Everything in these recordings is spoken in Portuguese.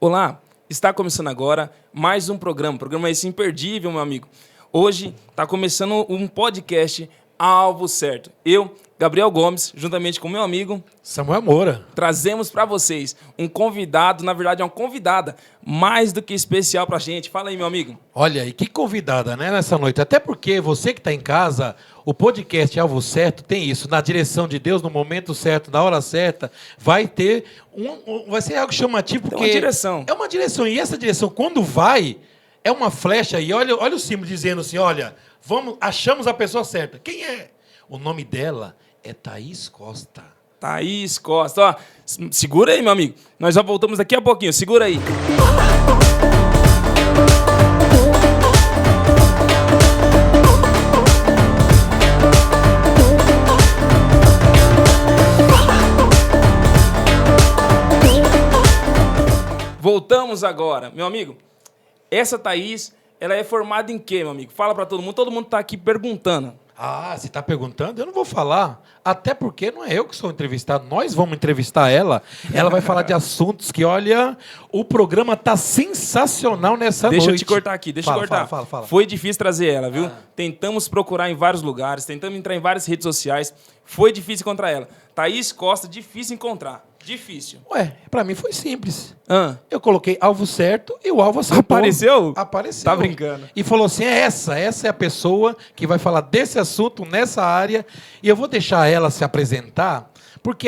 Olá, está começando agora mais um programa esse imperdível, meu amigo. Hoje está começando um podcast Alvo Certo. Eu, Gabriel Gomes, juntamente com meu amigo Samuel Moura, trazemos para vocês um convidado, na verdade é uma convidada mais do que especial para a gente. Fala aí, meu amigo. olha aí, que convidada, né, nessa noite. Até porque você que está em casa, o podcast Alvo Certo tem isso, na direção de Deus, no momento certo, na hora certa, vai ter vai ser algo chamativo, porque Tem uma direção. É uma direção, e essa direção, quando vai, é uma flecha, e olha o símbolo dizendo assim, olha, achamos a pessoa certa. Quem é? O nome dela é Thaís Costa. Thaís Costa. Ó, segura aí, meu amigo. Nós já voltamos daqui a pouquinho. Segura aí. Voltamos agora. Meu amigo, essa Thaís, ela é formada em quê, meu amigo? Fala pra todo mundo. Todo mundo tá aqui perguntando. Ah, você está perguntando? Eu não vou falar. Até porque não é eu que sou entrevistado. Nós vamos entrevistar ela. Ela vai falar de assuntos que, olha, o programa tá sensacional nessa noite. Deixa eu te cortar aqui, deixa eu cortar. Fala. Foi difícil trazer ela, viu? Tentamos procurar em vários lugares, tentamos entrar em várias redes sociais. Foi difícil encontrar ela. Thaís Costa, difícil encontrar. Difícil. Ué, pra mim foi simples. Ah. Eu coloquei alvo certo e o alvo acertou. Apareceu? Apareceu. Tá brincando. E falou assim, essa é a pessoa que vai falar desse assunto, nessa área, e eu vou deixar ela se apresentar,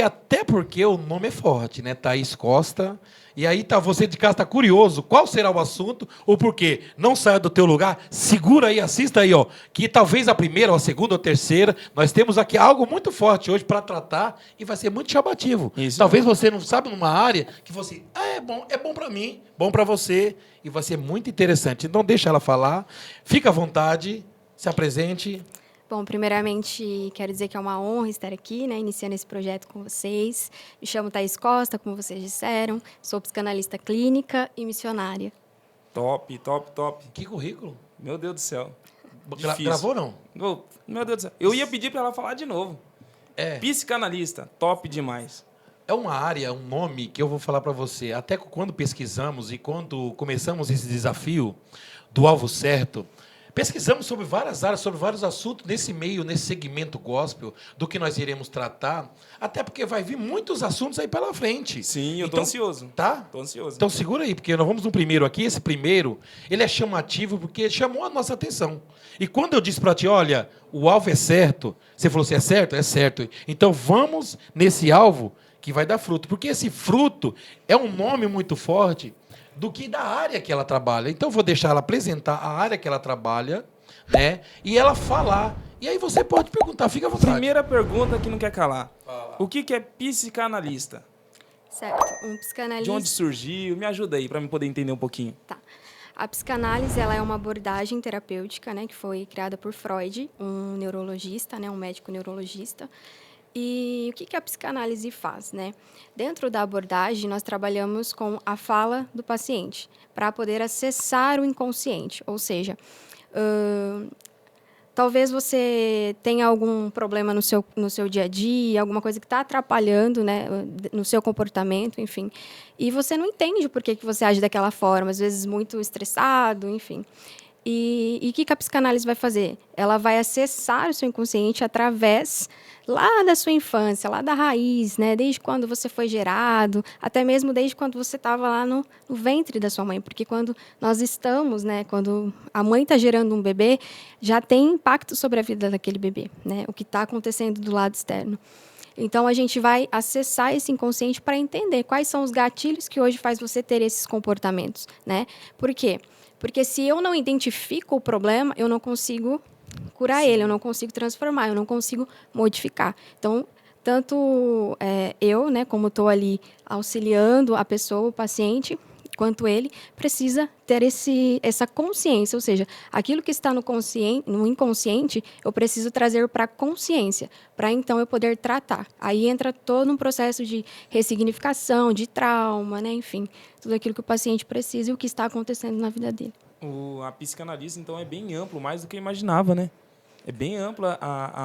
até porque o nome é forte, né? Thaís Costa. E aí você de casa está curioso, qual será o assunto, ou porquê? Não saia do teu lugar, segura aí, assista aí, ó, que talvez a primeira, ou a segunda, ou a terceira, nós temos aqui algo muito forte hoje para tratar e vai ser muito chamativo. Isso. Talvez você não sabe numa área que você, é bom para mim, bom para você, e vai ser muito interessante. Então deixa ela falar, fica à vontade, se apresente. Bom, primeiramente, quero dizer que é uma honra estar aqui, né, iniciando esse projeto com vocês. Me chamo Thaís Costa, como vocês disseram, sou psicanalista clínica e missionária. Top. Que currículo. Meu Deus do céu. Difícil. Gravou não? Meu Deus do céu. Eu ia pedir para ela falar de novo. Psicanalista, top demais. É uma área, um nome que eu vou falar para você. Até quando pesquisamos e quando começamos esse desafio do alvo certo, pesquisamos sobre várias áreas, sobre vários assuntos nesse meio, nesse segmento gospel, do que nós iremos tratar, até porque vai vir muitos assuntos aí pela frente. Sim, eu tô ansioso. Tá? Tô ansioso. Então segura aí, porque nós vamos no primeiro aqui. Esse primeiro, ele é chamativo porque chamou a nossa atenção. E quando eu disse para ti, olha, o alvo é certo, você falou assim, é certo? É certo. Então vamos nesse alvo que vai dar fruto. Porque esse fruto é um nome muito forte do que da área que ela trabalha. Então, eu vou deixar ela apresentar a área que ela trabalha, né? E ela falar. E aí você pode perguntar, fica à vontade. Primeira pergunta que não quer calar. O que é psicanalista? Certo, um psicanalista... De onde surgiu? Me ajuda aí, para eu poder entender um pouquinho. Tá. A psicanálise, ela é uma abordagem terapêutica, né, que foi criada por Freud, um neurologista, né, um médico neurologista. E o que a psicanálise faz, né? Dentro da abordagem, nós trabalhamos com a fala do paciente para poder acessar o inconsciente. Ou seja, talvez você tenha algum problema no seu dia a dia, alguma coisa que está atrapalhando, né, no seu comportamento, enfim. E você não entende por que você age daquela forma, às vezes muito estressado, enfim. E o que a psicanálise vai fazer? Ela vai acessar o seu inconsciente através lá da sua infância, lá da raiz, né? Desde quando você foi gerado, até mesmo desde quando você estava lá no ventre da sua mãe. Porque quando nós estamos, né? Quando a mãe está gerando um bebê, já tem impacto sobre a vida daquele bebê, né? O que está acontecendo do lado externo. Então, a gente vai acessar esse inconsciente para entender quais são os gatilhos que hoje faz você ter esses comportamentos, né? Por quê? Porque se eu não identifico o problema, eu não consigo curar ele, eu não consigo transformar, eu não consigo modificar. Então, tanto eu, né, como estou ali auxiliando a pessoa, o paciente, quanto ele, precisa ter essa consciência, ou seja, aquilo que está no inconsciente, eu preciso trazer para a consciência, para então eu poder tratar. Aí entra todo um processo de ressignificação, de trauma, né, enfim, tudo aquilo que o paciente precisa e o que está acontecendo na vida dele. A psicanálise, então, é bem amplo, mais do que eu imaginava, né? É bem ampla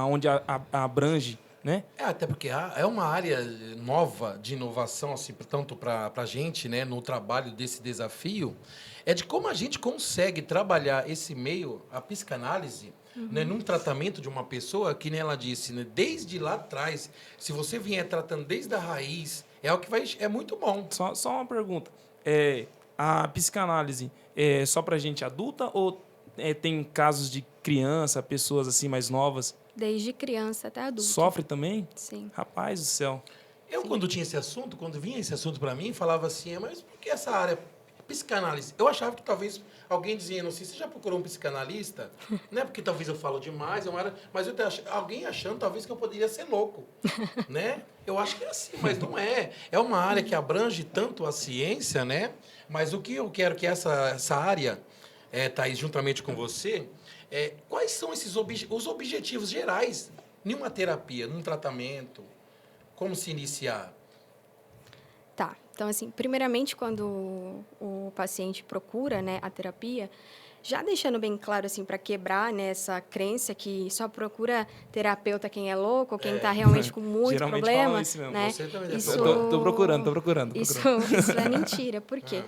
onde abrange né? Até porque é uma área nova de inovação, assim, tanto para a gente, né, no trabalho desse desafio, é de como a gente consegue trabalhar esse meio, a psicanálise, né, num tratamento de uma pessoa, que nem ela disse, né, desde lá atrás, se você vier tratando desde a raiz, é o que é muito bom. Só uma pergunta. A psicanálise é só para gente adulta ou tem casos de criança, pessoas assim mais novas? Desde criança até adulto. Sofre também? Sim. Rapaz do céu. Eu, quando tinha esse assunto, quando vinha esse assunto para mim, falava assim, mas por que essa área psicanálise? Eu achava que talvez alguém dizia, não sei, você já procurou um psicanalista? Né? Porque talvez eu falo demais, mas eu alguém achando talvez que eu poderia ser louco, né? Eu acho que é assim, mas não é. É uma área que abrange tanto a ciência, né? Mas o que eu quero que essa área, Thaís, juntamente com você, quais são os objetivos gerais em uma terapia, num tratamento? Como se iniciar? Tá. Então, assim, primeiramente, quando o paciente procura, né, a terapia, já deixando bem claro, assim, para quebrar, né, essa crença que só procura terapeuta quem é louco, ou quem está realmente com muito Geralmente problema, falam isso mesmo. né? Você também Isso, Tô procurando. isso é mentira. Por quê?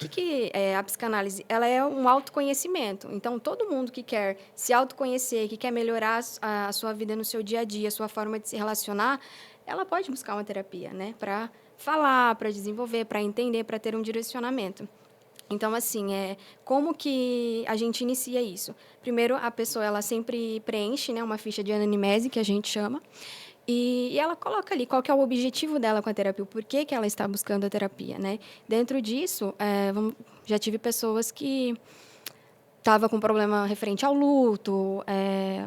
O que é a psicanálise? Ela é um autoconhecimento. Então, todo mundo que quer se autoconhecer, que quer melhorar a sua vida no seu dia a dia, a sua forma de se relacionar, ela pode buscar uma terapia, né? Para falar, para desenvolver, para entender, para ter um direcionamento. Então, assim, como que a gente inicia isso? Primeiro, a pessoa ela sempre preenche, né, uma ficha de anamnese, que a gente chama, e ela coloca ali qual que é o objetivo dela com a terapia, o porquê que ela está buscando a terapia, né? Dentro disso, já tive pessoas que estavam com problema referente ao luto,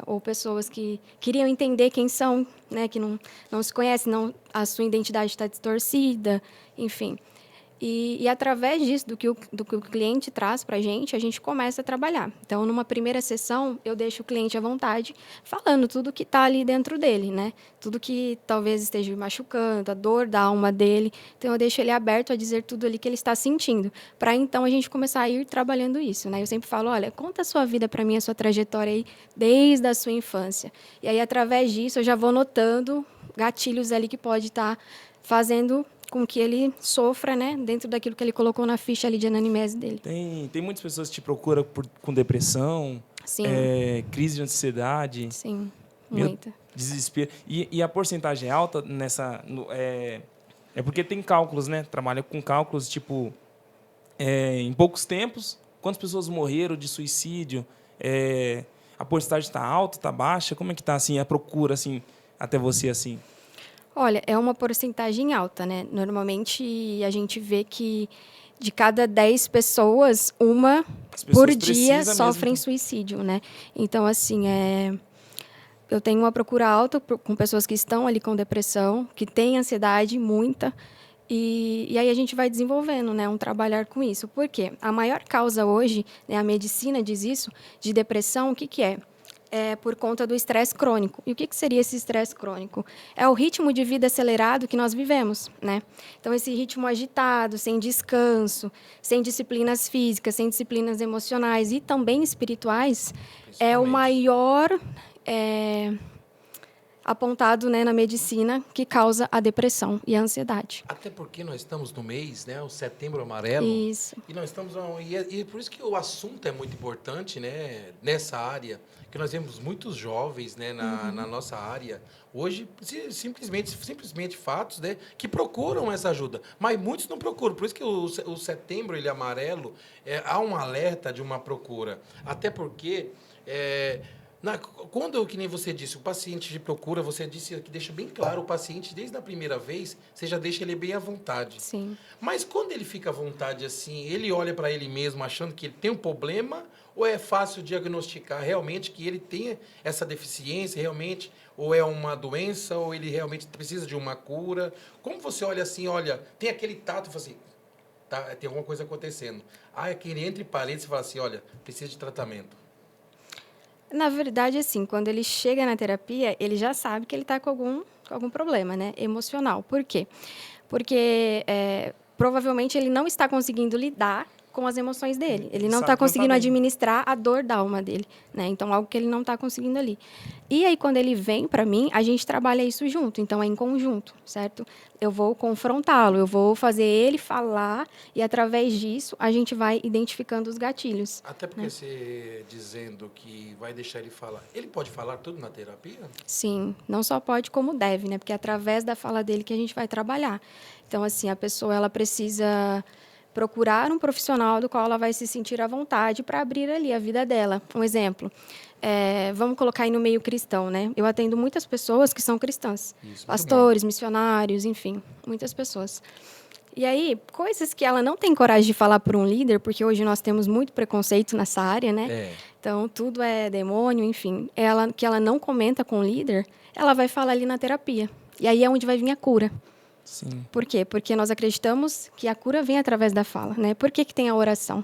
ou pessoas que queriam entender quem são, né, que não se conhecem, a sua identidade está distorcida, enfim. E através disso, do que o cliente traz para a gente começa a trabalhar. Então, numa primeira sessão, eu deixo o cliente à vontade, falando tudo que está ali dentro dele, né? Tudo que talvez esteja me machucando, a dor da alma dele. Então, eu deixo ele aberto a dizer tudo ali que ele está sentindo, para então a gente começar a ir trabalhando isso, né? Eu sempre falo, olha, conta a sua vida para mim, a sua trajetória aí, desde a sua infância. E aí, através disso, eu já vou notando gatilhos ali que pode estar fazendo com que ele sofra, né, dentro daquilo que ele colocou na ficha ali de anamnese dele. Tem muitas pessoas que te procuram com depressão, Sim. Crise de ansiedade. Sim, muita. Desespero. E a porcentagem alta nessa... É porque tem cálculos, né? Trabalha com cálculos, tipo, em poucos tempos, quantas pessoas morreram de suicídio, a porcentagem está alta, está baixa? Como é que está, assim, a procura, assim, até você, assim? Olha, é uma porcentagem alta, né? Normalmente, a gente vê que de cada 10 pessoas, uma por dia sofrem suicídio, né? Então, assim, eu tenho uma procura alta com pessoas que estão ali com depressão, que têm ansiedade, muita, e aí a gente vai desenvolvendo, né, um trabalhar com isso. Por quê? A maior causa hoje, né, a medicina diz isso, de depressão, o que é? É por conta do estresse crônico. E o que seria esse estresse crônico? É o ritmo de vida acelerado que nós vivemos, né? Então, esse ritmo agitado, sem descanso, sem disciplinas físicas, sem disciplinas emocionais e também espirituais, é o maior apontado, né, na medicina que causa a depressão e a ansiedade. Até porque nós estamos no mês, né, o Setembro Amarelo. Isso. E nós estamos e por isso que o assunto é muito importante, né, nessa área, que nós vemos muitos jovens, né, na nossa área hoje, simplesmente fatos, né, que procuram essa ajuda, mas muitos não procuram. Por isso que o Setembro ele amarelo, há um alerta de uma procura. Até porque quando, que nem você disse, o paciente te procura, você disse que deixa bem claro o paciente, desde a primeira vez, você já deixa ele bem à vontade. Sim. Mas quando ele fica à vontade assim, ele olha para ele mesmo achando que ele tem um problema, ou é fácil diagnosticar realmente que ele tem essa deficiência, realmente, ou é uma doença, ou ele realmente precisa de uma cura? Como você olha assim, olha, tem aquele tato e fala assim, tá, tem alguma coisa acontecendo. Aquele entre parênteses e fala assim, olha, precisa de tratamento. Na verdade, assim, quando ele chega na terapia, ele já sabe que ele está com algum problema, né, emocional. Por quê? Porque provavelmente ele não está conseguindo lidar com as emoções dele. Ele não sabe está que não tá conseguindo bem. administrar a dor da alma dele, né? Então, algo que ele não está conseguindo ali. E aí, quando ele vem para mim, a gente trabalha isso junto. Então, é em conjunto, certo? Eu vou confrontá-lo, eu vou fazer ele falar e, através disso, a gente vai identificando os gatilhos. Até porque você dizendo que vai deixar ele falar. Ele pode falar tudo na terapia? Sim, não só pode, como deve, né? Porque é através da fala dele que a gente vai trabalhar. Então, assim, a pessoa ela precisa procurar um profissional do qual ela vai se sentir à vontade para abrir ali a vida dela. Um exemplo, vamos colocar aí no meio cristão, né? Eu atendo muitas pessoas que são cristãs, Isso, pastores, missionários, enfim, muitas pessoas. E aí, coisas que ela não tem coragem de falar para um líder, porque hoje nós temos muito preconceito nessa área, né? É. Então, tudo é demônio, enfim. Que ela não comenta com o líder, ela vai falar ali na terapia. E aí é onde vai vir a cura. Sim. Por quê? Porque nós acreditamos que a cura vem através da fala, né? Por que tem a oração?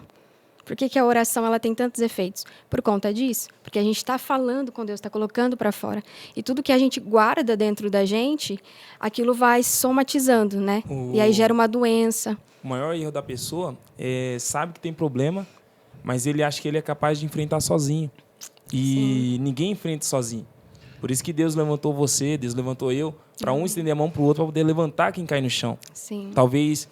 Por que a oração ela tem tantos efeitos? Por conta disso. Porque a gente está falando com Deus, está colocando para fora. E tudo que a gente guarda dentro da gente, aquilo vai somatizando, né? E aí gera uma doença. O maior erro da pessoa é sabe que tem problema, mas ele acha que ele é capaz de enfrentar sozinho. E ninguém enfrenta sozinho. Por isso que Deus levantou você, Deus levantou eu, para um estender a mão para o outro, para poder levantar quem cai no chão. Sim. Talvez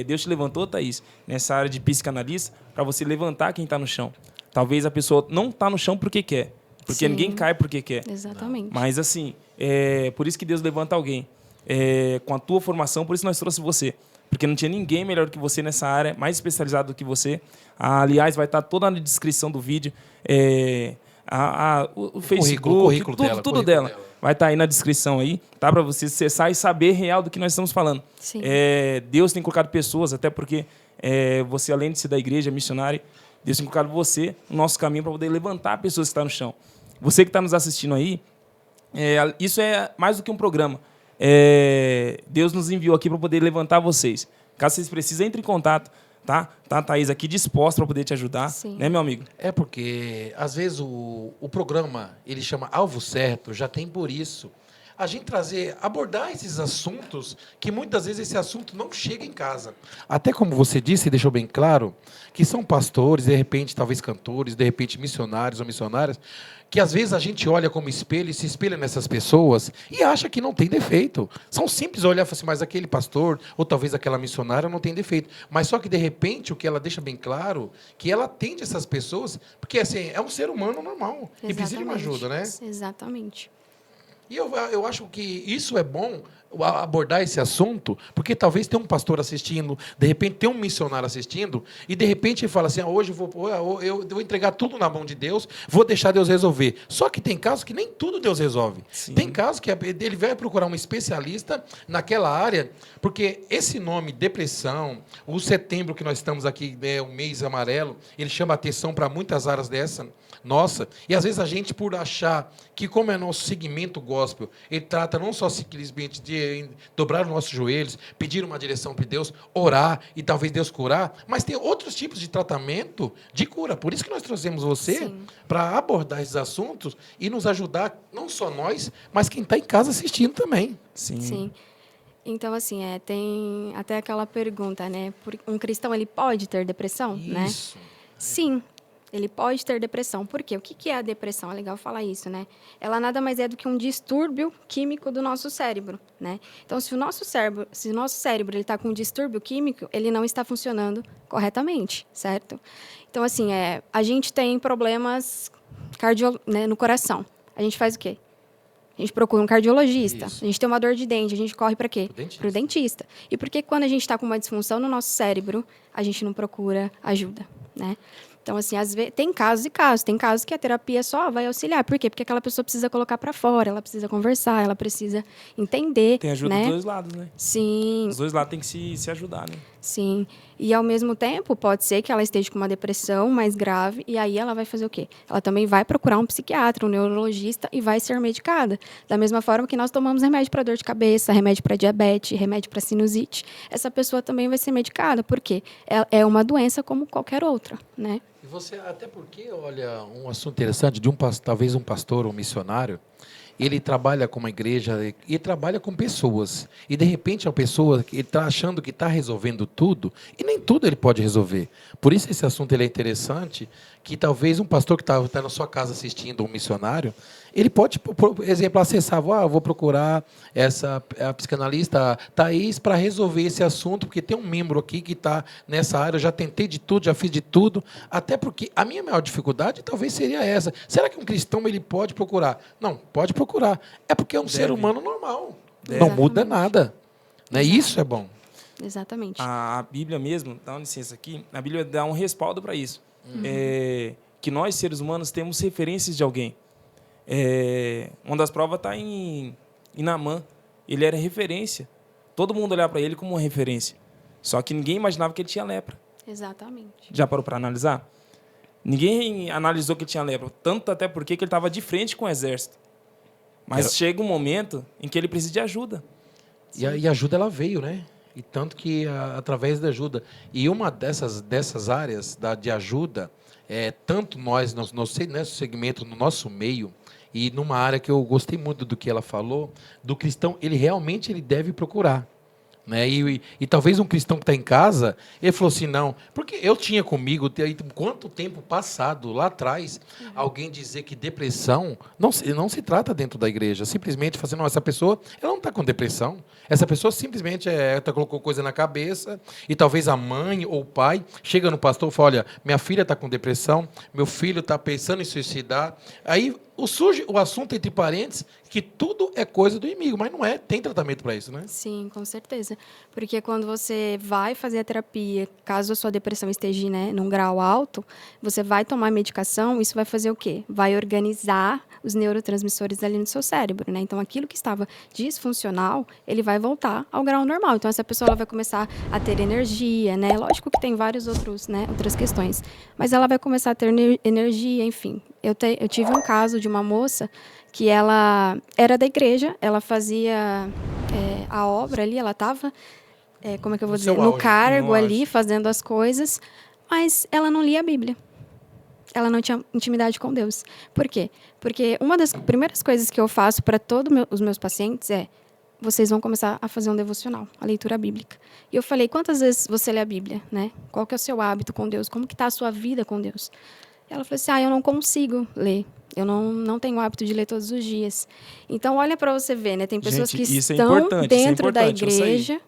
Deus te levantou, Thaís, nessa área de psicanalista, para você levantar quem está no chão. Talvez a pessoa não está no chão porque quer. Porque Sim. ninguém cai porque quer. Exatamente. Mas, assim, por isso que Deus levanta alguém. Com a tua formação, por isso nós trouxe você. Porque não tinha ninguém melhor que você nessa área, mais especializado do que você. Aliás, vai estar toda na descrição do vídeo. O Facebook, currículo tudo dela. dela. Vai estar aí na descrição aí, tá? Para você acessar e saber real do que nós estamos falando. Sim. Deus tem colocado pessoas, até porque você, além de ser da igreja, missionária, Deus tem colocado você no nosso caminho para poder levantar pessoas que estão no chão. Você que está nos assistindo aí, isso é mais do que um programa. Deus nos enviou aqui para poder levantar vocês. Caso vocês precisem, entre em contato. Tá a Thaís aqui disposta para poder te ajudar. Sim. Né, meu amigo? É porque, às vezes, o programa, ele chama Alvo Certo, já tem por isso. A gente abordar esses assuntos, que muitas vezes esse assunto não chega em casa. Até como você disse e deixou bem claro, que são pastores, de repente, talvez cantores, de repente, missionários ou missionárias, que às vezes a gente olha como espelho e se espelha nessas pessoas e acha que não tem defeito. São simples olhar e falar assim, mas aquele pastor, ou talvez aquela missionária não tem defeito. Mas só que, de repente, o que ela deixa bem claro, que ela atende essas pessoas, porque assim, é um ser humano normal. Exatamente. E precisa de uma ajuda, né? Exatamente. E eu acho que isso é bom, abordar esse assunto, porque talvez tenha um pastor assistindo, de repente tem um missionário assistindo, e de repente ele fala assim, hoje eu vou entregar tudo na mão de Deus, vou deixar Deus resolver. Só que tem casos que nem tudo Deus resolve. Sim. Tem casos que ele vai procurar um especialista naquela área, porque esse nome, depressão, o setembro que nós estamos aqui, o mês amarelo, ele chama atenção para muitas áreas dessa. Nossa, e às vezes a gente, por achar que, como é nosso segmento gospel, ele trata não só simplesmente de dobrar os nossos joelhos, pedir uma direção para Deus, orar e talvez Deus curar, mas tem outros tipos de tratamento de cura. Por isso que nós trouxemos você para abordar esses assuntos e nos ajudar, não só nós, mas quem está em casa assistindo também. Sim. Então, assim, tem até aquela pergunta, né? Um cristão, ele pode ter depressão, né? Isso. Sim. Ele pode ter depressão. Por quê? O que é a depressão? É legal falar isso, né? Ela nada mais é do que um distúrbio químico do nosso cérebro, né? Então, se o nosso cérebro está com um distúrbio químico, ele não está funcionando corretamente, certo? Então, assim, a gente tem problemas no coração. A gente faz o quê? A gente procura um cardiologista. Isso. A gente tem uma dor de dente. A gente corre para quê? Pro dentista. E por que quando a gente está com uma disfunção no nosso cérebro, a gente não procura ajuda, né? Então, assim, às vezes, tem casos e casos. Tem casos que a terapia só vai auxiliar. Por quê? Porque aquela pessoa precisa colocar para fora, ela precisa conversar, ela precisa entender. Tem ajuda né? dos dois lados, né? Sim. Os dois lados têm que se ajudar, né? Sim. E, ao mesmo tempo, pode ser que ela esteja com uma depressão mais grave e aí ela vai fazer o quê? Ela também vai procurar um psiquiatra, um neurologista e vai ser medicada. Da mesma forma que nós tomamos remédio para dor de cabeça, remédio para diabetes, remédio para sinusite, essa pessoa também vai ser medicada. Por quê? É uma doença como qualquer outra, né? E você, até porque, olha, um assunto interessante de talvez um pastor ou um missionário, ele trabalha com uma igreja e trabalha com pessoas. E, de repente, a pessoa que está achando que está resolvendo tudo, e nem tudo ele pode resolver. Por isso, esse assunto ele é interessante, que talvez um pastor que está na sua casa assistindo, um missionário, ele pode, por exemplo, acessar, vou procurar a psicanalista Thaís para resolver esse assunto, porque tem um membro aqui que está nessa área, eu já tentei de tudo, já fiz de tudo, até porque a minha maior dificuldade talvez seria essa. Será que um cristão ele pode procurar? Não, pode procurar. É porque é um ser humano normal. Não muda nada. Né? Isso é bom. Exatamente. A Bíblia mesmo, dá uma licença aqui, a Bíblia dá um respaldo para isso. Que nós, seres humanos, temos referências de alguém. Uma das provas está em Naamã. Ele era referência. Todo mundo olhava para ele como uma referência. Só que ninguém imaginava que ele tinha lepra. Exatamente. Já parou para analisar? Ninguém analisou que ele tinha lepra. Tanto até porque ele estava de frente com o exército. Mas chega um momento em que ele precisa de ajuda. E a ajuda ela veio, né? E tanto que através da ajuda. E uma dessas áreas de ajuda, tanto nós, nesse segmento, no nosso meio, e numa área que eu gostei muito do que ela falou, do cristão, ele realmente deve procurar. Né? E talvez um cristão que está em casa, ele falou assim, não, porque eu tinha comigo, quanto tempo passado, lá atrás, alguém dizer que depressão não se trata dentro da igreja, simplesmente fazendo, não, essa pessoa ela não está com depressão, essa pessoa simplesmente colocou coisa na cabeça, e talvez a mãe ou o pai chega no pastor e fala, olha, minha filha está com depressão, meu filho está pensando em suicidar, aí surge o assunto entre parênteses que tudo é coisa do inimigo, mas não é, tem tratamento para isso, né? Sim, com certeza. Porque quando você vai fazer a terapia, caso a sua depressão esteja, né, num grau alto, você vai tomar medicação, isso vai fazer o quê? Vai organizar os neurotransmissores ali no seu cérebro, né? Então, aquilo que estava disfuncional, ele vai voltar ao grau normal. Então, essa pessoa ela vai começar a ter energia, né? Lógico que tem vários outras questões, mas ela vai começar a ter energia, enfim. Eu tive um caso de uma moça que ela era da igreja, ela fazia a obra ali, ela estava, como é que eu vou dizer, no cargo ali, fazendo as coisas, mas ela não lia a Bíblia. Ela não tinha intimidade com Deus. Por quê? Porque uma das primeiras coisas que eu faço para todos os meus pacientes vocês vão começar a fazer um devocional, a leitura bíblica. E eu falei, quantas vezes você lê a Bíblia? Né? Qual que é o seu hábito com Deus? Como que está a sua vida com Deus? Ela falou assim, eu não consigo ler. Eu não tenho o hábito de ler todos os dias. Então, olha para você ver, né? Tem pessoas que estão dentro da igreja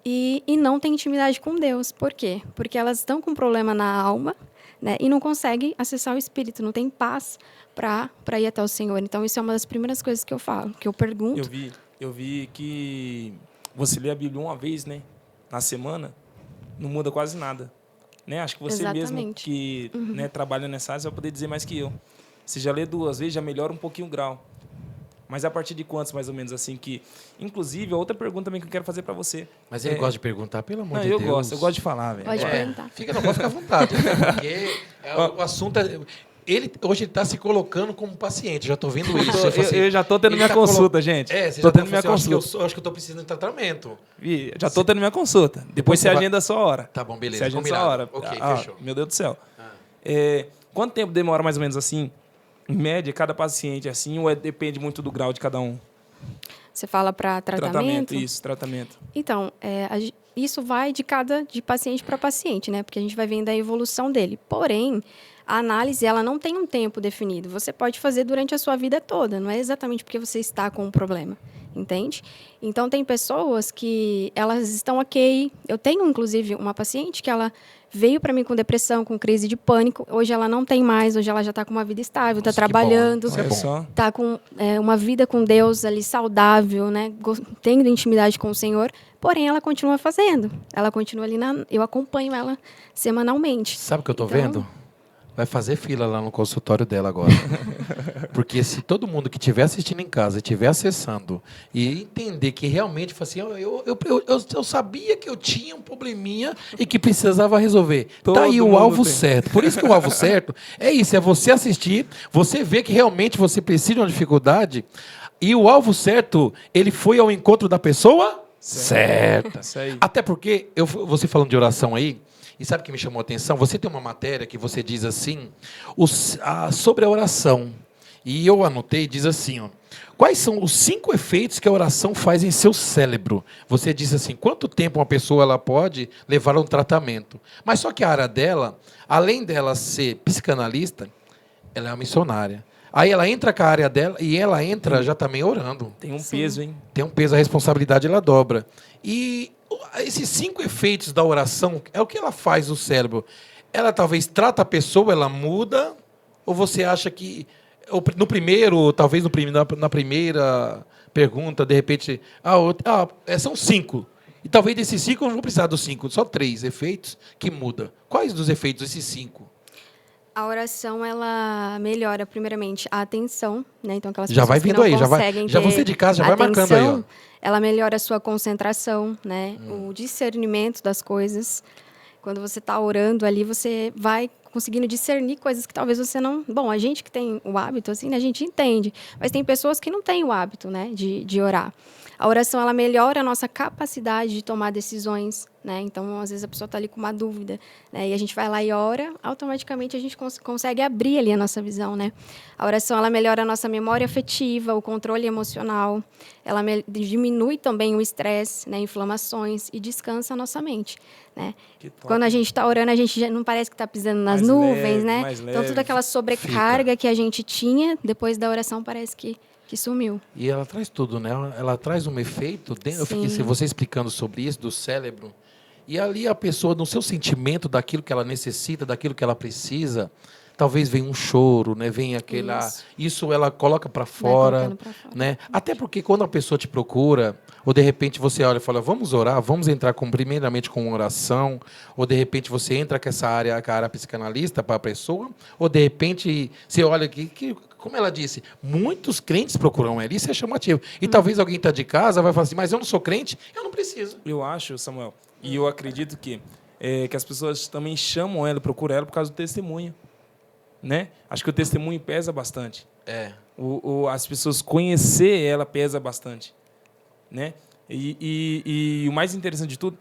e não têm intimidade com Deus. Por quê? Porque elas estão com um problema na alma, né? E não conseguem acessar o Espírito, não tem paz para ir até o Senhor. Então, isso é uma das primeiras coisas que eu falo, que eu pergunto. Eu vi que você lê a Bíblia uma vez, né? Na semana, não muda quase nada. Né? Acho que você mesmo que né, trabalha nessa área, você vai poder dizer mais que eu. Você já lê 2 vezes, já melhora um pouquinho o grau. Mas a partir de quantos, mais ou menos, assim, que... Inclusive, outra pergunta também que eu quero fazer para você. Mas ele gosta de perguntar, pelo amor de Deus. Eu gosto de falar, velho. Pode perguntar. Pode ficar à vontade, porque o assunto hoje ele está se colocando como paciente, já estou vendo isso. Eu já estou tendo minha consulta, gente. Estou tendo minha consulta. Eu acho que eu estou precisando de tratamento. Já estou tendo minha consulta. Depois você agenda a sua hora. Tá bom, beleza. Você agenda a sua hora. Ok, fechou. Meu Deus do céu. Quanto tempo demora, mais ou menos, assim, em média, cada paciente, assim, ou depende muito do grau de cada um? Você fala para tratamento? Tratamento. Então, isso vai de paciente para paciente, né? Porque a gente vai vendo a evolução dele. Porém, a análise ela não tem um tempo definido. Você pode fazer durante a sua vida toda. Não é exatamente porque você está com um problema. Entende? Então, tem pessoas que elas estão ok. Eu tenho, inclusive, uma paciente que ela veio para mim com depressão, com crise de pânico. Hoje ela não tem mais. Hoje ela já está com uma vida estável, está trabalhando. Está com uma vida com Deus ali saudável, né? Tendo intimidade com o Senhor. Porém, ela continua fazendo. Ela continua ali eu acompanho ela semanalmente. Sabe o que eu estou vendo? Vai fazer fila lá no consultório dela agora. Porque se todo mundo que estiver assistindo em casa, estiver acessando e entender que realmente, assim, eu sabia que eu tinha um probleminha e que precisava resolver. Está aí o alvo certo. Por isso que o alvo certo é isso, é você assistir, você ver que realmente você precisa de uma dificuldade e o alvo certo, ele foi ao encontro da pessoa certa. Até porque, você falando de oração aí, e sabe o que me chamou a atenção? Você tem uma matéria que você diz assim, sobre a oração. E eu anotei, diz assim, ó, quais são os 5 efeitos que a oração faz em seu cérebro? Você disse assim, quanto tempo uma pessoa ela pode levar a um tratamento? Mas só que a área dela, além dela ser psicanalista, ela é uma missionária. Aí ela entra com a área dela e ela entra já também orando. Tem um Sim. peso, hein? Tem um peso, a responsabilidade ela dobra. E esses 5 efeitos da oração, é o que ela faz no cérebro. Ela talvez trata a pessoa, ela muda, ou você acha que no primeiro, talvez na primeira pergunta, de repente, são 5. E talvez desses 5 eu não vou precisar dos 5, só 3 efeitos que mudam. Quais dos efeitos esses 5? A oração, ela melhora, primeiramente, a atenção, né? Então, aquelas Já pessoas vai que vindo não aí, conseguem já você ter de casa já vai marcando aí, ó. atenção, ela melhora a sua concentração, né? O discernimento das coisas. Quando você está orando ali, você vai conseguindo discernir coisas que talvez você não... Bom, a gente que tem o hábito, assim, né, a gente entende. Mas tem pessoas que não têm o hábito, né, de orar. A oração, ela melhora a nossa capacidade de tomar decisões, né? Então, às vezes, a pessoa está ali com uma dúvida, né? E a gente vai lá e ora, automaticamente a gente consegue abrir ali a nossa visão, né? A oração, ela melhora a nossa memória afetiva, o controle emocional. Ela diminui também o estresse, né? Inflamações e descansa a nossa mente, né? Quando a gente está orando, a gente já não parece que está pisando nas Mais nuvens, leve, né? mais Então, leve. toda aquela sobrecarga que a gente tinha, depois da oração, parece que sumiu. E ela traz tudo, né? Ela traz um efeito. Eu fiquei Sim. você explicando sobre isso, do cérebro. E ali a pessoa, no seu sentimento daquilo que ela necessita, daquilo que ela precisa, talvez venha um choro, né? Venha aquela. Isso ela coloca para fora, colocando pra fora. né? Até porque quando a pessoa te procura, ou de repente você olha e fala, vamos orar, vamos entrar primeiramente com uma oração, ou de repente você entra com essa área, com a área psicanalista para a pessoa, ou de repente você olha que como ela disse, muitos crentes procuram ela, isso é chamativo. E talvez alguém está de casa vai falar assim, mas eu não sou crente, eu não preciso. Eu acho, Samuel, e eu acredito que as pessoas também chamam ela, procuram ela por causa do testemunho, né? Acho que o testemunho pesa bastante. As pessoas conhecer ela pesa bastante, né? E o mais interessante de tudo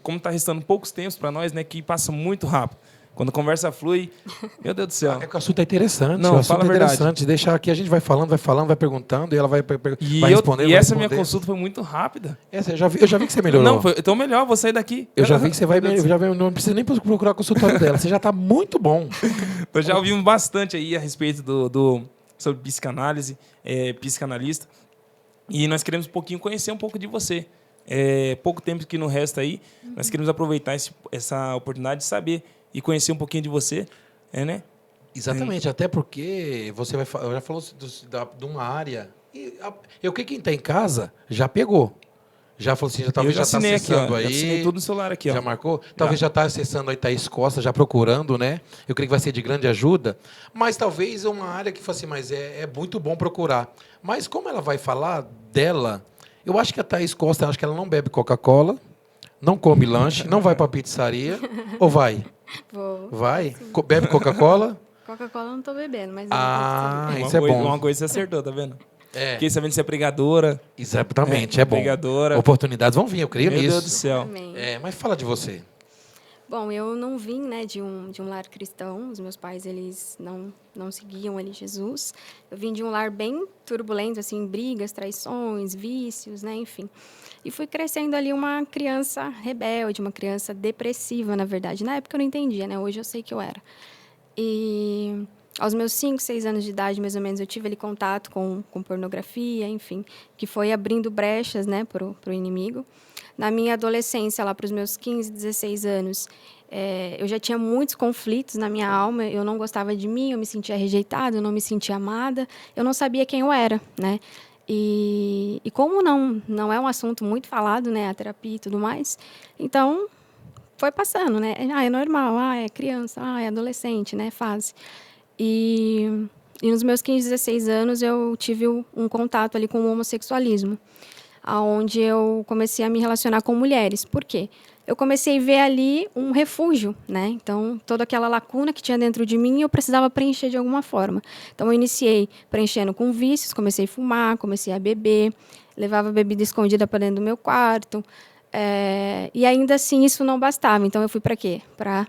como está restando poucos tempos para nós, né? Que passa muito rápido. Quando a conversa flui, meu Deus do céu. É que o assunto é interessante. Não, o assunto fala a é verdade. interessante. Deixar aqui, a gente vai falando, vai perguntando, e ela vai respondendo. E essa minha consulta foi muito rápida. Eu já vi que você melhorou. Não, então melhor, vou sair daqui. Eu já vi que você vai melhorar. Não precisa nem procurar o consultório dela. Você já está muito bom. Eu já ouvimos bastante aí a respeito sobre psicanálise, psicanalista. E nós queremos conhecer um pouco de você. Pouco tempo que não resta aí, nós queremos aproveitar essa oportunidade de saber e conhecer um pouquinho de você, né? Exatamente, até porque você já falou de uma área. E o que quem está em casa já pegou. Já falou assim, talvez já está acessando aí. Já assinei tudo no celular aqui, ó. Já marcou? Talvez já está acessando aí Thaís Costa, já procurando, né? Eu creio que vai ser de grande ajuda. Mas talvez uma área que fosse, mas é muito bom procurar. Mas como ela vai falar dela, eu acho que a Thaís Costa, acho que ela não bebe Coca-Cola, não come lanche, não vai para pizzaria, ou vai? Vou. Vai? Bebe Coca-Cola? Coca-Cola eu não estou bebendo, mas... Isso é bom. Uma coisa você acertou, tá vendo? É. Fiquei sabendo que você é pregadora. Exatamente, é bom. Pregadora. Oportunidades vão vir, eu creio nisso. Meu Deus do céu. Amém. Mas fala de você. Bom, eu não vim, né, de um lar cristão. Os meus pais, eles não seguiam ali Jesus. Eu vim de um lar bem turbulento, assim, brigas, traições, vícios, né, enfim. E fui crescendo ali uma criança rebelde, uma criança depressiva, na verdade. Na época eu não entendia, né? Hoje eu sei que eu era. E aos meus 5, 6 anos de idade, mais ou menos, eu tive ali contato com pornografia, enfim, que foi abrindo brechas, né, pro inimigo. Na minha adolescência, lá para os meus 15, 16 anos, eu já tinha muitos conflitos na minha alma. Eu não gostava de mim, eu me sentia rejeitada, eu não me sentia amada, eu não sabia quem eu era, né? E como não é um assunto muito falado, né, a terapia e tudo mais, então foi passando, né? É normal, é criança, é adolescente, né, fase. E nos meus 15, 16 anos eu tive um contato ali com o homossexualismo, onde eu comecei a me relacionar com mulheres. Por quê? Eu comecei a ver ali um refúgio, né? Então, toda aquela lacuna que tinha dentro de mim, eu precisava preencher de alguma forma. Então, eu iniciei preenchendo com vícios, comecei a fumar, comecei a beber, levava bebida escondida para dentro do meu quarto. E ainda assim, isso não bastava. Então, eu fui para quê? Para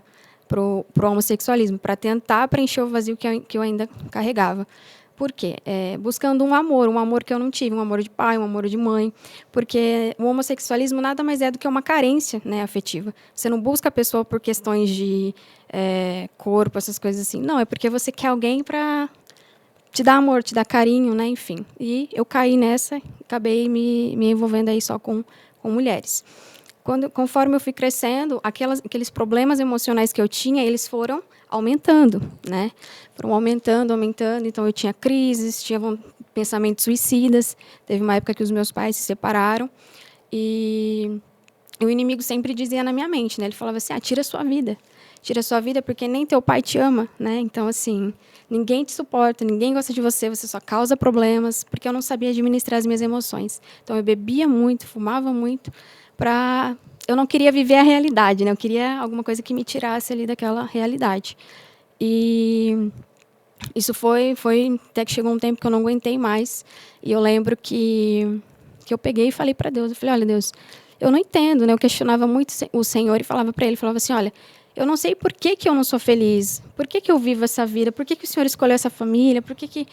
o homossexualismo, para tentar preencher o vazio que eu ainda carregava. Por quê? Buscando um amor que eu não tive, um amor de pai, um amor de mãe, porque o homossexualismo nada mais é do que uma carência, né, afetiva. Você não busca a pessoa por questões de corpo, essas coisas assim. Não, é porque você quer alguém para te dar amor, te dar carinho, né, enfim. E eu caí nessa, acabei me envolvendo aí só com mulheres. Conforme eu fui crescendo, aqueles problemas emocionais que eu tinha, eles foram aumentando, né? Foram aumentando. Então, eu tinha crises, tinha pensamentos suicidas. Teve uma época que os meus pais se separaram. E o inimigo sempre dizia na minha mente, né? Ele falava assim, tira a sua vida. Tira a sua vida porque nem teu pai te ama, né? Então, assim, ninguém te suporta, ninguém gosta de você, você só causa problemas, porque eu não sabia administrar as minhas emoções. Então, eu bebia muito, fumava muito, eu não queria viver a realidade, né? Eu queria alguma coisa que me tirasse ali daquela realidade. E isso foi até que chegou um tempo que eu não aguentei mais. E eu lembro que eu peguei e falei para Deus, eu falei, olha, Deus, eu não entendo, né? Eu questionava muito o Senhor e falava para ele, falava assim, olha, eu não sei por que eu não sou feliz, por que eu vivo essa vida, por que o Senhor escolheu essa família, por que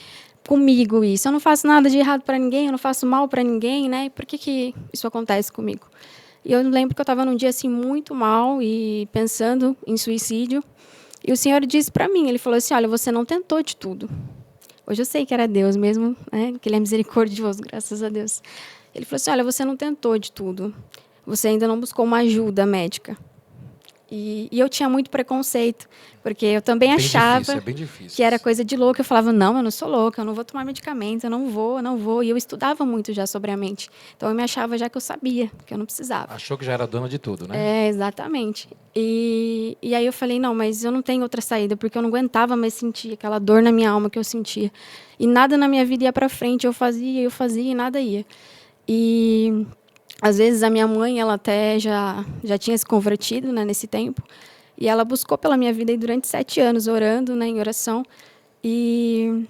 comigo isso? Eu não faço nada de errado para ninguém, eu não faço mal para ninguém, né? Por que isso acontece comigo? E eu lembro que eu estava num dia assim muito mal e pensando em suicídio. E o Senhor disse para mim, ele falou assim, olha, você não tentou de tudo. Hoje eu sei que era Deus mesmo, né? Que Ele é misericordioso, graças a Deus. Ele falou assim, olha, você não tentou de tudo. Você ainda não buscou uma ajuda médica. E eu tinha muito preconceito, porque eu também achava que era coisa de louco. Eu falava, não, eu não sou louca, eu não vou tomar medicamento, eu não vou. E eu estudava muito já sobre a mente. Então, eu me achava já que eu sabia, que eu não precisava. Achou que já era dona de tudo, né? Exatamente. E aí eu falei, não, mas eu não tenho outra saída, porque eu não aguentava mais sentir aquela dor na minha alma que eu sentia. E nada na minha vida ia para frente, eu fazia e nada ia. E às vezes a minha mãe, ela até já tinha se convertido, né, nesse tempo, e ela buscou pela minha vida aí durante 7 anos, orando, né, em oração, e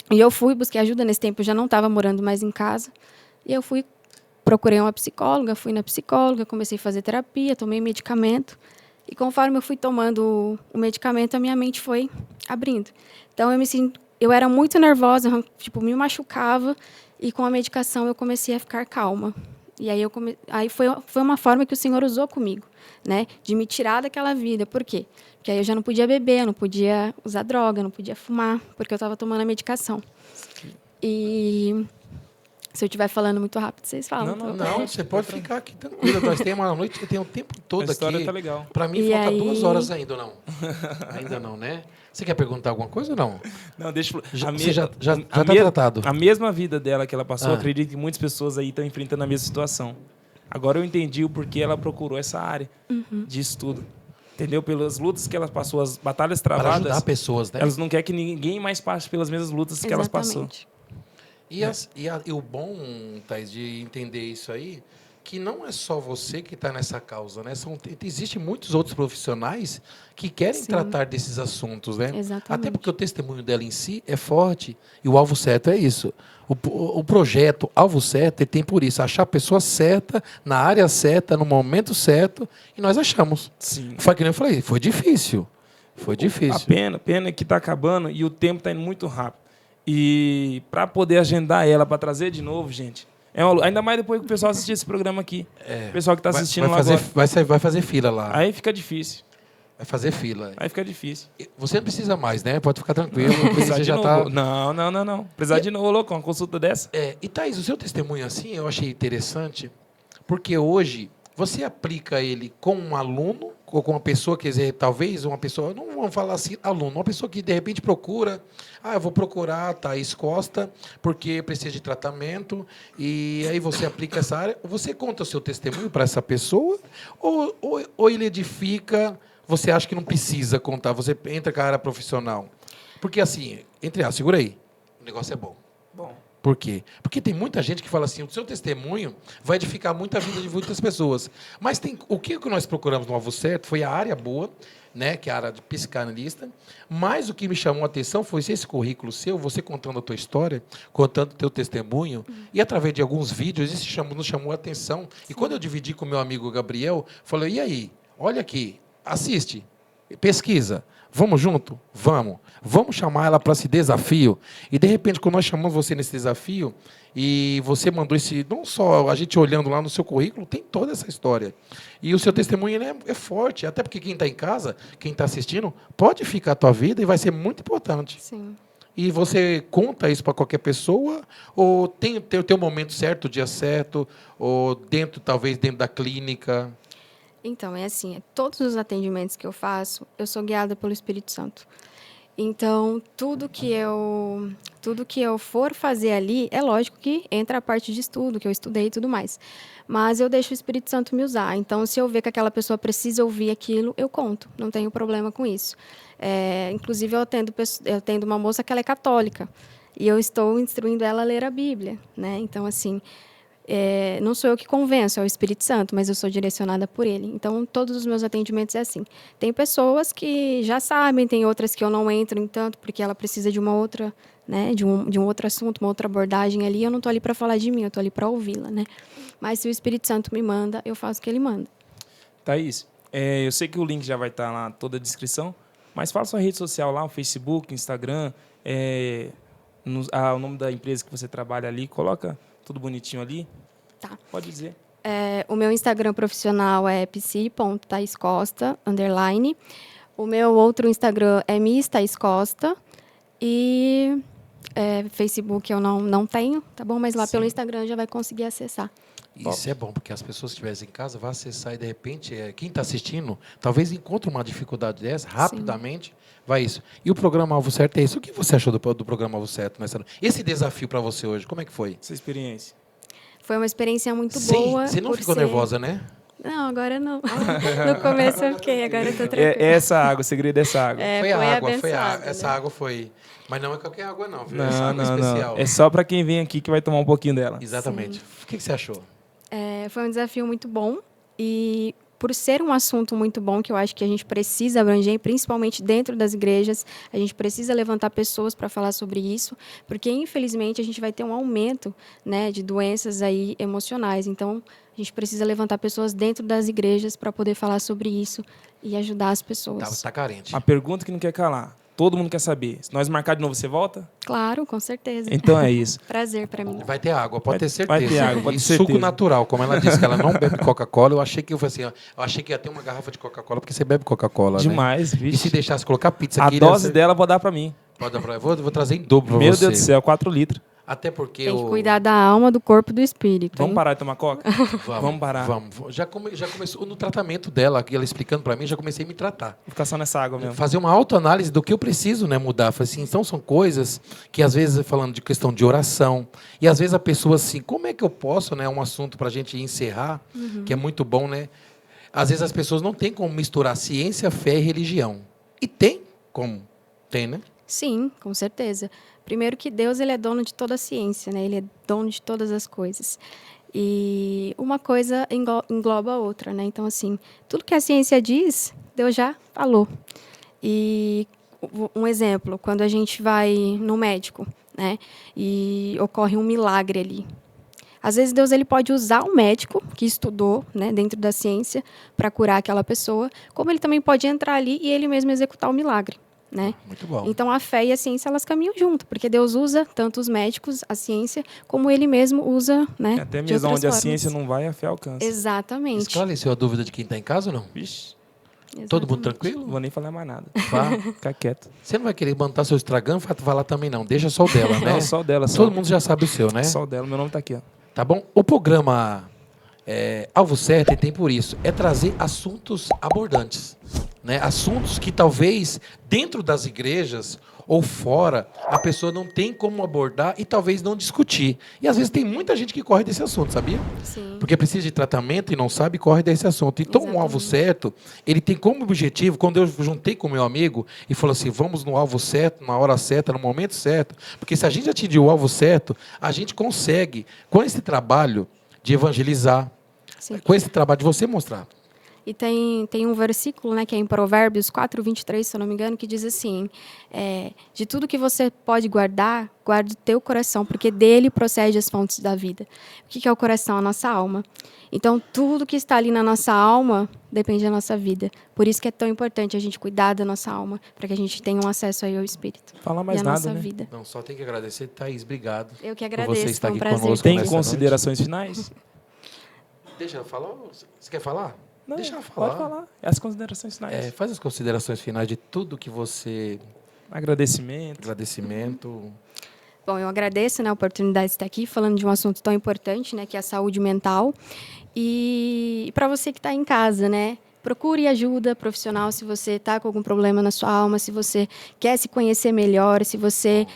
eu busquei ajuda nesse tempo, eu já não estava morando mais em casa, e eu procurei uma psicóloga, fui na psicóloga, comecei a fazer terapia, tomei medicamento, e conforme eu fui tomando o medicamento, a minha mente foi abrindo. Então, eu era muito nervosa, tipo, me machucava, e com a medicação eu comecei a ficar calma. E aí foi uma forma que o Senhor usou comigo, né? De me tirar daquela vida. Por quê? Porque aí eu já não podia beber, eu não podia usar droga, não podia fumar, porque eu estava tomando a medicação. E se eu estiver falando muito rápido, vocês falam. Não, você pode ficar aqui tranquila. Nós temos uma noite que tem o tempo todo aqui. A história tá legal. Para mim, falta 2 horas ainda, ou não? Ainda não, né? Você quer perguntar alguma coisa ou não? Não, deixa eu... Você já está tratado. A mesma vida dela que ela passou, acredito que muitas pessoas aí estão enfrentando a mesma situação. Agora eu entendi o porquê ela procurou essa área de estudo. Entendeu? Pelas lutas que ela passou, as batalhas travadas. Para ajudar pessoas, né? Elas não querem que ninguém mais passe pelas mesmas lutas que elas passou. E o bom, Thaís, de entender isso aí, que não é só você que está nessa causa, né? Existem muitos outros profissionais que querem tratar desses assuntos, né? Exatamente. Até porque o testemunho dela em si é forte e o alvo certo é isso. O projeto Alvo Certo tem por isso, achar a pessoa certa, na área certa, no momento certo, e nós achamos. Sim. Foi que nem eu falei, foi difícil. Foi difícil. A pena é que está acabando e o tempo está indo muito rápido. E para poder agendar ela, para trazer de novo, gente, ainda mais depois que o pessoal assistir esse programa aqui. O pessoal que está assistindo lá agora. Vai fazer fila lá. Aí fica difícil. Vai fazer fila. Aí fica difícil. Você não precisa mais, né? Pode ficar tranquilo. Você já tá... Não. Precisar de novo, louco, uma consulta dessa. E Thaís, o seu testemunho assim, eu achei interessante, porque hoje você aplica ele com um aluno, ou com uma pessoa, quer dizer, talvez uma pessoa, não vamos falar assim, aluno, uma pessoa que de repente procura, eu vou procurar Thaís Costa, porque precisa de tratamento, e aí você aplica essa área, você conta o seu testemunho para essa pessoa, ou ele edifica, você acha que não precisa contar, você entra com a área profissional? Porque assim, segura aí, o negócio é bom. Por quê? Porque tem muita gente que fala assim, o seu testemunho vai edificar muita vida de muitas pessoas. Mas o que nós procuramos no Alvo Certo foi a área boa, né, que é a área de psicanalista, mas o que me chamou a atenção foi esse currículo seu, você contando a tua história, contando o teu testemunho, e através de alguns vídeos, isso nos chamou a atenção. E quando eu dividi com o meu amigo Gabriel, falei, e aí, olha aqui, assiste. Pesquisa. Vamos junto? Vamos. Vamos chamar ela para esse desafio. E, de repente, quando nós chamamos você nesse desafio, e você mandou esse... Não só a gente olhando lá no seu currículo, tem toda essa história. E o seu testemunho é forte. Até porque quem está em casa, quem está assistindo, pode ficar a tua vida e vai ser muito importante. Sim. E você conta isso para qualquer pessoa? Ou tem o teu momento certo, o dia certo? Ou talvez dentro da clínica? Então, é assim, todos os atendimentos que eu faço, eu sou guiada pelo Espírito Santo. Então, tudo que eu for fazer ali, é lógico que entra a parte de estudo, que eu estudei e tudo mais. Mas eu deixo o Espírito Santo me usar. Então, se eu ver que aquela pessoa precisa ouvir aquilo, eu conto. Não tenho problema com isso. Inclusive, eu atendo uma moça que ela é católica. E eu estou instruindo ela a ler a Bíblia, né? Então, assim... não sou eu que convenço, é o Espírito Santo, mas eu sou direcionada por ele. Então, todos os meus atendimentos é assim. Tem pessoas que já sabem, tem outras que eu não entro em tanto, porque ela precisa de uma outra, né, de um outro assunto, uma outra abordagem ali. Eu não estou ali para falar de mim, eu estou ali para ouvi-la, né? Mas se o Espírito Santo me manda, eu faço o que ele manda. Thaís, eu sei que o link já vai estar lá, toda a descrição, mas fala sua rede social lá, o Facebook, Instagram, o nome da empresa que você trabalha ali, coloca tudo bonitinho ali. Tá. Pode dizer. O meu Instagram profissional é psi.taiscosta_. O meu outro Instagram é Miss Thaís Costa. E Facebook eu não tenho, tá bom? Mas lá Sim. pelo Instagram já vai conseguir acessar. Isso é bom, porque as pessoas que estivessem em casa vão acessar e, de repente, quem está assistindo, talvez encontre uma dificuldade dessa, rapidamente, vai isso. E o programa Alvo Certo é isso. O que você achou do programa Alvo Certo? Esse desafio para você hoje, como é que foi? Essa experiência. Foi uma experiência muito Sim, boa. você não ficou nervosa, né? Não, agora não. No começo eu fiquei, agora eu estou tranquila. Essa água, o segredo é essa água. Foi a água, abençoada, né? essa água foi... Mas não é qualquer água, não. Viu? Não, Essa água é especial. não. É só para quem vem aqui que vai tomar um pouquinho dela. Exatamente. O que você achou? Foi um desafio muito bom e por ser um assunto muito bom que eu acho que a gente precisa abranger, principalmente dentro das igrejas, a gente precisa levantar pessoas para falar sobre isso, porque infelizmente a gente vai ter um aumento, né, de doenças aí emocionais. Então a gente precisa levantar pessoas dentro das igrejas para poder falar sobre isso e ajudar as pessoas. Tá carente. A pergunta que não quer calar. Todo mundo quer saber. Se nós marcar de novo, você volta? Claro, com certeza. Então é isso. Prazer para mim. Vai ter água, pode ter certeza. Vai ter água, pode e ter certeza. suco natural, como ela disse que ela não bebe Coca-Cola, eu achei que ia ter uma garrafa de Coca-Cola, porque você bebe Coca-Cola, Demais, né? vixe. E se deixasse colocar pizza A aqui... dose dela pode dar para mim. Pode dar pra... Vou trazer em dobro para você. Meu Deus do céu, 4 litros. Até porque Tem que cuidar da alma, do corpo e do espírito. Vamos hein? parar de tomar coca? Vamos parar. Vamos. Já começou no tratamento dela, aqui ela explicando para mim, já comecei a me tratar. Vou ficar só nessa água mesmo. Fazer uma autoanálise do que eu preciso, né, mudar. Falei assim, então são coisas que às vezes falando de questão de oração e às vezes a pessoa assim, como é que eu posso, né, um assunto para a gente encerrar, que é muito bom, né? Às vezes as pessoas não têm como misturar ciência, fé e religião. E tem como, tem, né? Sim, com certeza. Primeiro que Deus ele é dono de toda a ciência, né? Ele é dono de todas as coisas. E uma coisa engloba a outra, né? Então, assim, tudo que a ciência diz, Deus já falou. E um exemplo, quando a gente vai no médico, né? E ocorre um milagre ali. Às vezes Deus ele pode usar o médico que estudou, né, dentro da ciência para curar aquela pessoa, como ele também pode entrar ali e ele mesmo executar o milagre. Né? Muito bom. Então a fé e a ciência elas caminham junto, porque Deus usa tanto os médicos, a ciência, como Ele mesmo usa, né? Até de mesmo outras onde a formas. ciência não vai, a fé alcança. Exatamente. Esclareceu a dúvida de quem está em casa ou não? Vixe, Todo mundo Exatamente. tranquilo? não vou nem falar mais nada. Vá. Fica quieto. Você não vai querer montar seu Instagram, vai lá também não. Deixa só o dela, né? Não, só o dela. Só. Todo mundo já sabe o seu, né? Só o dela. Meu nome tá aqui, ó. Tá bom? O programa Alvo Certo tem por isso, é trazer assuntos abordantes. Né? Assuntos que talvez dentro das igrejas ou fora a pessoa não tem como abordar e talvez não discutir. E às vezes tem muita gente que corre desse assunto, sabia? Sim. Porque precisa de tratamento e não sabe e corre desse assunto. Então o Alvo Certo, ele tem como objetivo, quando eu juntei com meu amigo e falou assim, vamos no alvo certo, na hora certa, no momento certo, porque se a gente atingir o alvo certo, a gente consegue, com esse trabalho de evangelizar, Sim. com esse trabalho de você mostrar. E tem um versículo, né, que é em Provérbios 4:23, se eu não me engano, que diz assim, de tudo que você pode guardar, guarde o teu coração, porque dele procede as fontes da vida. O que é o coração? A nossa alma. Então, tudo que está ali na nossa alma depende da nossa vida. Por isso que é tão importante a gente cuidar da nossa alma, para que a gente tenha um acesso aí ao Espírito. Falar mais e a nada, nossa né? vida. Não, só tem que agradecer, Thaís, obrigado. Eu que por agradeço, você estar foi um aqui prazer. conosco Tem nessa considerações finais? noite. Deixa eu falar. Você quer falar? Não, Deixa ela falar. pode falar. As considerações finais. Faz as considerações finais de tudo que você... Agradecimento. Agradecimento. Bom, eu agradeço, né, a oportunidade de estar aqui falando de um assunto tão importante, né, que é a saúde mental. E para você que está em casa, né, procure ajuda profissional se você está com algum problema na sua alma, se você quer se conhecer melhor, se você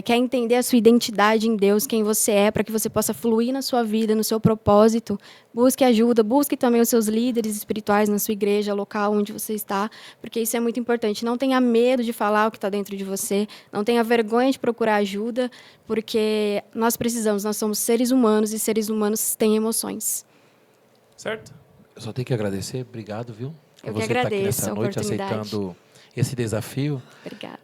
quer entender a sua identidade em Deus, quem você é, para que você possa fluir na sua vida, no seu propósito. Busque ajuda, busque também os seus líderes espirituais na sua igreja, local onde você está, porque isso é muito importante. Não tenha medo de falar o que está dentro de você, não tenha vergonha de procurar ajuda, porque nós precisamos, nós somos seres humanos e seres humanos têm emoções. Certo? Eu só tenho que agradecer. Obrigado, viu? Eu por que você estar aqui agradeço nessa a noite, oportunidade. aceitando esse desafio. Obrigada.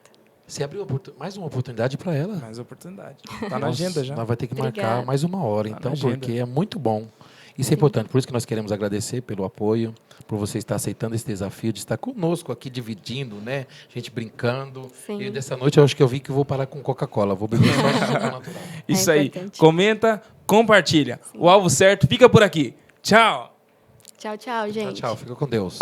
Você abriu mais uma oportunidade para ela. Mais oportunidade. Tá na agenda já. Nós vai ter que Obrigada. marcar mais uma hora, Tá na então, agenda. porque é muito bom. Isso é importante, por isso que nós queremos agradecer pelo apoio, por você estar aceitando esse desafio de estar conosco aqui, dividindo, né? A gente brincando. Sim. E dessa noite eu acho que eu vi que eu vou parar com Coca-Cola, vou beber só suco natural. Isso aí. importante. Comenta, compartilha. O alvo certo fica por aqui. Tchau. Tchau, tchau, gente. Tchau, tchau, fica com Deus.